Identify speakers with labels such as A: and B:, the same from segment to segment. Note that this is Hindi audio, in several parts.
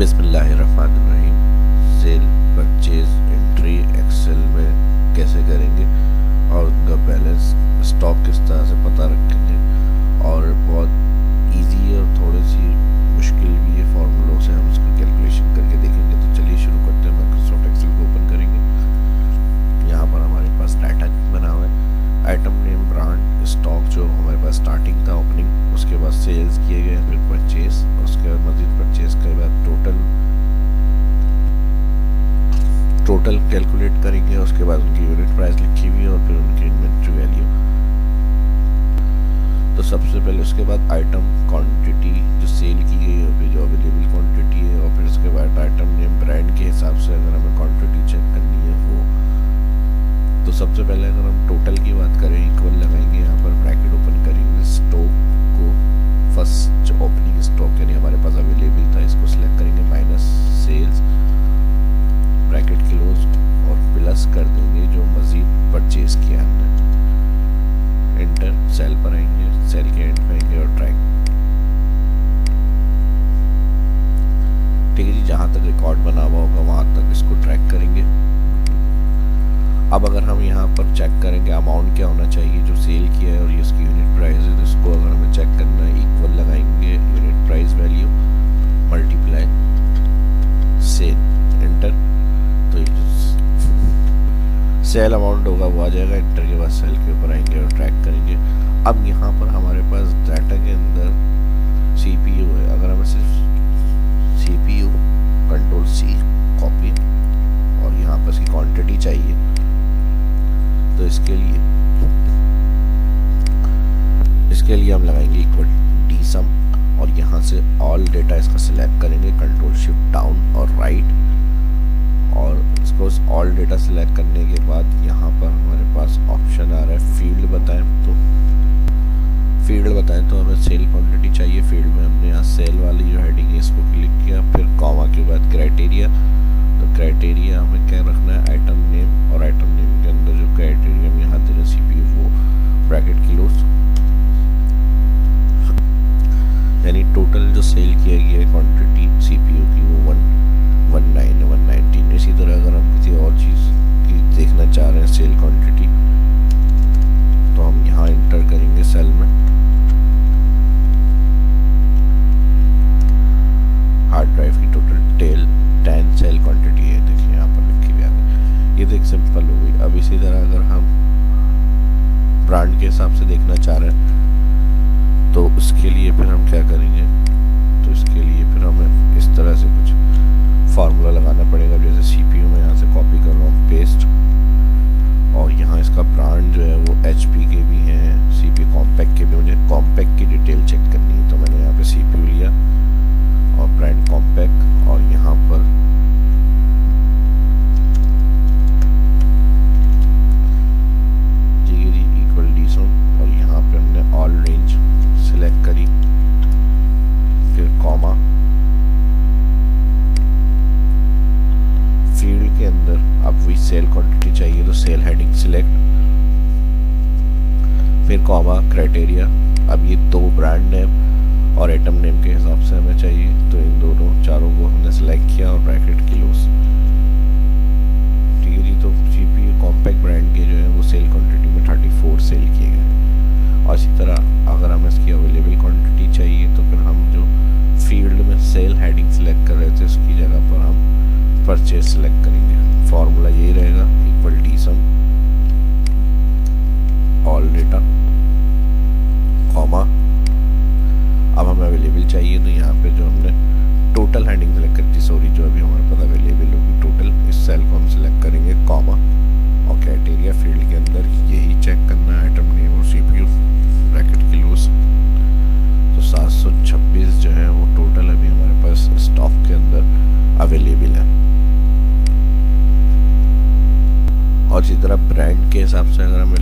A: बिस्मिल्लाहिर्रहमानिर्रहीम। सेल परचेज एंट्री एक्सेल में कैसे करेंगे और उनका बैलेंस स्टॉक किस तरह से पता रखेंगे, और बहुत इजी है और थोड़ी सी मुश्किल भी है फॉर्मूलों से हम इसको कैलकुलेशन करके देखेंगे। तो चलिए शुरू करते हैं। माइक्रोसॉफ्ट एक्सेल को ओपन करेंगे। यहाँ पर हमारे पास डाटा बना हुआ है, आइटम नेम, ब्रांड, स्टॉक जो हमारे पास स्टार्टिंग था ओपनिंग, उसके बाद सेल्स किए गए, फिर परचेज, उसके बाद मजीद परचेज के बाद टोटल कैलकुलेट करेंगे। उसके बाद उनकी यूनिट प्राइस लिखी हुई है और फिर उनकी इन्वेंट्री वैल्यू। तो सबसे पहले उसके बाद आइटम क्वांटिटी जो सेल की गई है, फिर जो अवेलेबल क्वांटिटी है, और फिर उसके बाद आइटम नेम, ब्रांड के हिसाब से अगर हमें क्वांटिटी चेक करनी है वो। तो सबसे पहले अगर हम टोटल की बात करें, इक्वल लगाएंगे, यहाँ पर ब्रैकेट ओपन करेंगे, स्टॉक को फर्स्ट जो ओपनिंग स्टॉक यानी हमारे पास अवेलेबल था इसको सिलेक्ट करेंगे, माइनस सेल्स, ब्रैकेट क्लोज, और प्लस कर देंगे जो मजीद परचेज किया हमने। एंटर, सेल पर आएंगे, सेल के एंड पे आएंगे और ट्रैक। ठीक है जी, जहां तक रिकॉर्ड बना हुआ होगा वहां तक इसको ट्रैक करेंगे। अब अगर हम यहाँ पर चेक करेंगे अमाउंट क्या होना चाहिए जो सेल किया है और ये उसकी यूनिट प्राइस है, तो इसको अगर हमें चेक करना है, इक्वल लगाएंगे unit price value multiply cell, enter. तो ये जो सेल अमाउंट होगा वो आ जाएगा। एंटर के बाद सेल के ऊपर आएंगे और ट्रैक करेंगे। अब यहाँ पर हमारे पास डाटा के अंदर CPU है। अगर हमें सिर्फ CPU कंट्रोल C कॉपी और यहाँ पर इसकी क्वांटिटी चाहिए, तो इसके लिए हम लगाएंगे इक्वल डी सम, और यहाँ से ऑल डेटा इसका सिलेक्ट करेंगे, कंट्रोल शिफ्ट डाउन और राइट, और इसको ऑल डेटा सिलेक्ट करने के बाद यहाँ पर हमारे पास ऑप्शन आ रहा है फील्ड बताएं। तो हमें सेल क्वांटिटी चाहिए। फील्ड में हमने यहाँ सेल वाली जो हेडिंग है इसको क्लिक किया, फिर कॉमा के बाद क्राइटेरिया। तो क्राइटेरिया हमें क्या रखना है, आइटम नेम, और आइटम नेम के अंदर जो क्राइटेरिया हम यहाँ दे रहे CPU वो ब्रैकेट क्लोज, यानी टोटल जो सेल किया गया है क्वांटिटी CPU की वो 119। इसी तरह अगर हम किसी और चीज़ की देखना चाह रहे हैं सेल क्वांटिटी, तो हम यहाँ इंटर करेंगे सेल में, हार्ड ड्राइव की टोटल 10 सेल क्वांटिटी है, देखिए यहाँ पर लिखी हुई आ गई। ये तो एक सिंपल हो गई। अब इसी तरह अगर हम ब्रांड के हिसाब से देखना चाह रहे हैं, तो उसके लिए फिर हम क्या करेंगे, तो इसके लिए फिर हमें इस तरह से कुछ फार्मूला लगाना पड़ेगा। जैसे CPU में यहाँ से कॉपी कर रहा हूँ, पेस्ट, और यहाँ इसका ब्रांड जो है वो HP के भी हैं, CPU कॉम्पैक्ट के भी। मुझे कॉम्पैक्ट की डिटेल चेक करनी है, तो मैंने यहाँ पे CPU लिया और ब्रांड कॉम्पैक्ट, और यहाँ पर जी इक्वल डी सम, और यहाँ पे हमने ऑल रेंज सिलेक्ट करी, फिर कॉमा, फील्ड के अंदर अब वही सेल क्वांटिटी चाहिए तो सेल हेडिंग सिलेक्ट, फिर कॉमा, क्राइटेरिया। अब ये दो ब्रांड नेम और आइटम नेम के हिसाब से हमें चाहिए, तो इन दोनों चारों को हमने सेलेक्ट किया और ब्रैकेट क्लोज। ठीक है जी, तो CPU कॉम्पैक्ट ब्रांड के जो है वो सेल क्वांटिटी में 34 सेल किए गए। और इसी तरह अगर हमें इसकी अवेलेबल क्वांटिटी चाहिए, तो फिर हम जो फील्ड में सेल हेडिंग सिलेक्ट कर रहे थे उसकी जगह पर हम परचेज सिलेक्ट करेंगे। फॉर्मूला यही रहेगा, इक्वल डी सम, ऑल डेटा, कॉमा। अब हमें अवेलेबल चाहिए, तो यहाँ पे जो हमने टोटल हेडिंग सेलेक्ट करी थी, सॉरी, जो अभी हमारे पास अवेलेबल होगी टोटल, इस सेल को हम सिलेक्ट करेंगे, कॉमा, और क्राइटेरिया फील्ड के अंदर यही चेक करना है, आइटम नेम और CPU ब्रैकेट क्लोज। तो 726 जो है वो टोटल अभी हमारे पास स्टॉक के अंदर अवेलेबल है। और इसी तरह ब्रांड के हिसाब से अगर हमें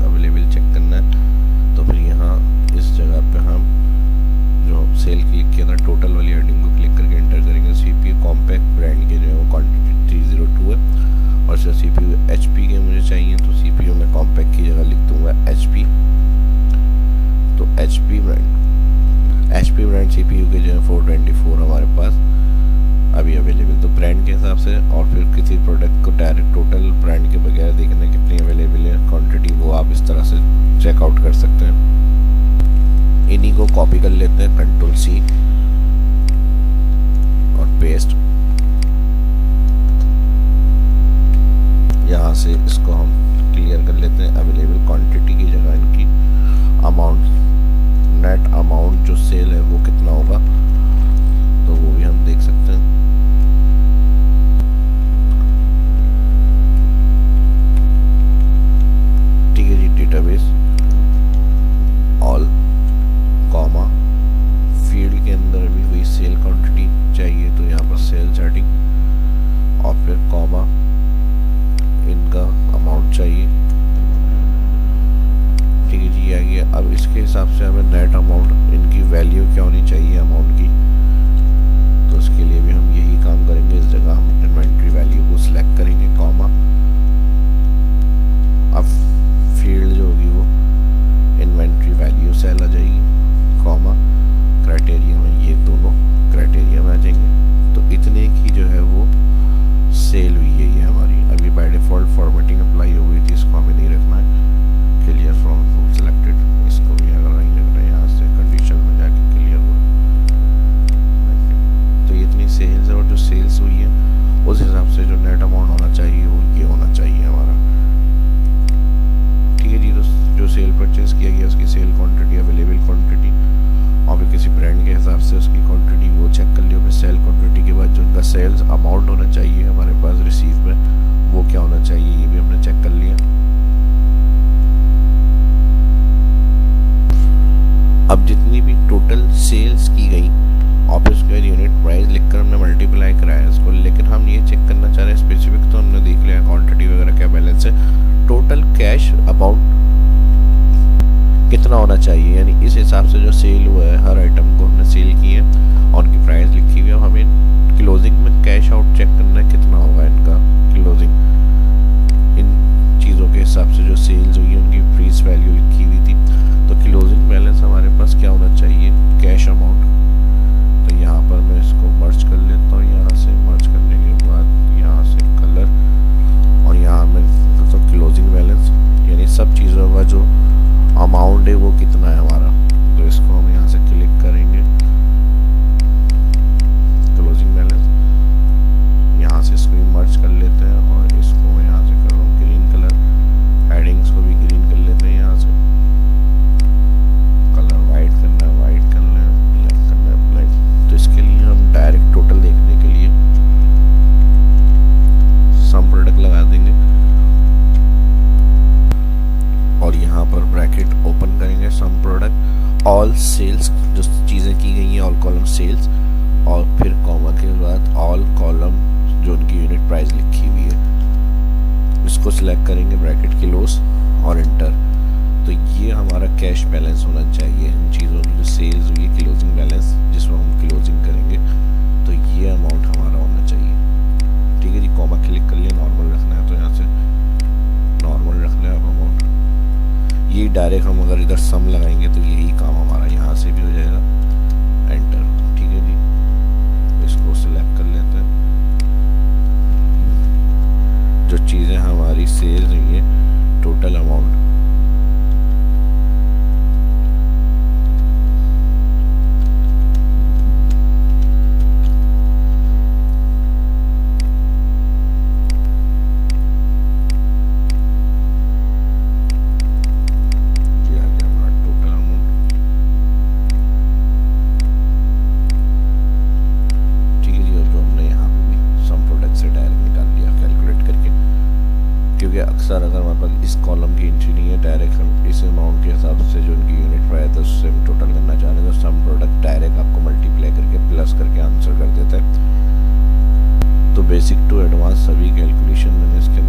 A: अवेलेबल चेक करना है, तो फिर यहाँ इस जगह पे हम जो सेल क्लिक किया था टोटल वाली हेडिंग को क्लिक करके एंटर करेंगे। CPU कॉम्पैक्ट ब्रांड के जो है वो क्वांटिटी 302 है, और जो CPU HP के मुझे चाहिए, तो CPU में कॉम्पैक्ट की जगह लिख दूंगा HP। तो HP ब्रांड CPU के जो है 424 हमारे पास इन्हीं को कॉपी कर लेते हैं, कंट्रोल सी और पेस्ट। यहाँ से इसको हम क्लियर कर लेते हैं। अवेलेबल क्वांटिटी की जगह इनकी अमाउंट, नेट अमाउंट जो सेल है वो कितना होगा तो वो भी हम देख सकते हैं। ठीक है जी, डेटाबेस ऑल कॉमा फील्ड के अंदर भी वही सेल क्वांटिटी चाहिए तो यहाँ पर सेल चार्टिंग और फिर कॉमा इनका अमाउंट चाहिए। ठीक है जी, आ गया। अब इसके हिसाब से हमें नेट अमाउंट इनकी वैल्यू क्या होनी चाहिए अमाउंट की, तो उसके लिए भी हम यही काम करेंगे। इस जगह हम इन्वेंट्री वैल्यू को सिलेक्ट करेंगे, कॉमा अब फील्ड जो होगी वो इन्वेंट्री वैल्यू सेल आ जाएगी, कॉमा क्राइटेरिया में ये दोनों क्राइटेरिया में आ जाएंगे। तो इतने की जो है वो सेल हुई है ये हमारी। अभी बाय डिफॉल्ट फॉर्मेटिंग अप्लाई हो गई थी, इसको हमें नहीं रखना है। क्लियर फ्रॉम सिलेक्टेड, इसको भी अगर नहीं रखना है यहाँ से कंडीशन में जाके क्लियर हुआ। तो ये इतनी सेल्स है और जो सेल्स हुई है उस हिसाब से जो नेट अमाउंट होना चाहिए वो ये होना चाहिए हमारा। ठीक है जी, तो जो सेल परचेज किया गया उसकी सेल क्वांटिटी, अवेलेबल क्वांटिटी और फिर किसी ब्रांड के हिसाब से उसकी क्वांटिटी वो चेक कर लियो। फिर सेल क्वांटिटी के बाद जो उनका सेल्स अमाउंट होना चाहिए हमारे पास रिसीव में वो क्या होना चाहिए ये भी हमने चेक कर लिया। अब जितनी भी टोटल सेल्स की गई और फिर उसके बाद यूनिट प्राइस लिखकर हमने मल्टीप्लाई कराया इसको, लेकिन हम ये चेक करना चाह रहे हैं स्पेसिफिक, तो हमने देख लिया क्वांटिटी वगैरह क्या बैलेंस है, टोटल कैश अमाउंट कितना होना चाहिए, यानी इस हिसाब से जो सेल हुआ है हर आइटम को हमने सेल की है और उनकी प्राइस लिखी हुई है। हमें क्लोजिंग में कैश आउट चेक करना है कितना होगा इनका क्लोजिंग, इन चीज़ों के हिसाब से जो सेल्स हुई है उनकी फेस वैल्यू लिखी हुई थी। तो क्लोजिंग बैलेंस हमारे पास क्या होना चाहिए, कैश अमाउंट। तो यहाँ पर मैं इसको मर्ज कर लेता हूँ, यहाँ से मर्ज करने के बाद यहाँ से कलर और यहाँ मैं तो क्लोजिंग बैलेंस यानी सब चीज़ों का जो अमाउंट है वो कितना है हमारा। तो इसको हम यहाँ से क्लिक करेंगे, क्लोजिंग बैलेंस, यहाँ से इसको मर्ज कर लेते हैं और इसको मैं यहाँ से कर रहा हूँ ग्रीन कलर, हेडिंग्स को भी ग्रीन कर लेते हैं, यहाँ से कलर वाइट करना है, वाइट करना है, ब्लैक करना है, ब्लैक। तो इसके लिए हम डायरेक्ट टोटल देखने के लिए सम प्रोडक्ट लगा देंगे और यहाँ पर ब्रैकेट ओपन करेंगे, सम प्रोडक्ट ऑल सेल्स जो चीज़ें की गई हैं ऑल कॉलम सेल्स और फिर कॉमा के बाद ऑल कॉलम जो उनकी यूनिट प्राइस लिखी हुई है इसको सिलेक्ट करेंगे, ब्रैकेट क्लोज और एंटर। तो ये हमारा कैश बैलेंस होना चाहिए इन चीज़ों की जो सेल्स हुई है, क्लोजिंग बैलेंस जिसमें हम क्लोजिंग करेंगे तो ये अमाउंट हमारा होना चाहिए। ठीक है जी, कॉमा क्लिक कर लिया, नॉर्मल रखना है तो यहाँ से नॉर्मल रख लें आप अमाउंट। ये डायरेक्ट हम अगर इधर सम लगाएंगे तो यही काम हमारा यहाँ से भी हो जाएगा, एंटर। ठीक है जी, इसको सिलेक्ट कर लेते हैं। जो चीज़ें हमारी सेल हुई है टोटल अमाउंट अक्सर अगर हमारे पास इस कॉलम की एंट्री नहीं है, डायरेक्ट हम इस अमाउंट के हिसाब से जो उनकी यूनिट प्राइस है उससे हम टोटल करना चाह रहे हैं तो सम प्रोडक्ट डायरेक्ट आपको मल्टीप्लाई करके प्लस करके आंसर कर देता है। तो बेसिक टू एडवांस सभी कैलकुलेशन मैंने इसके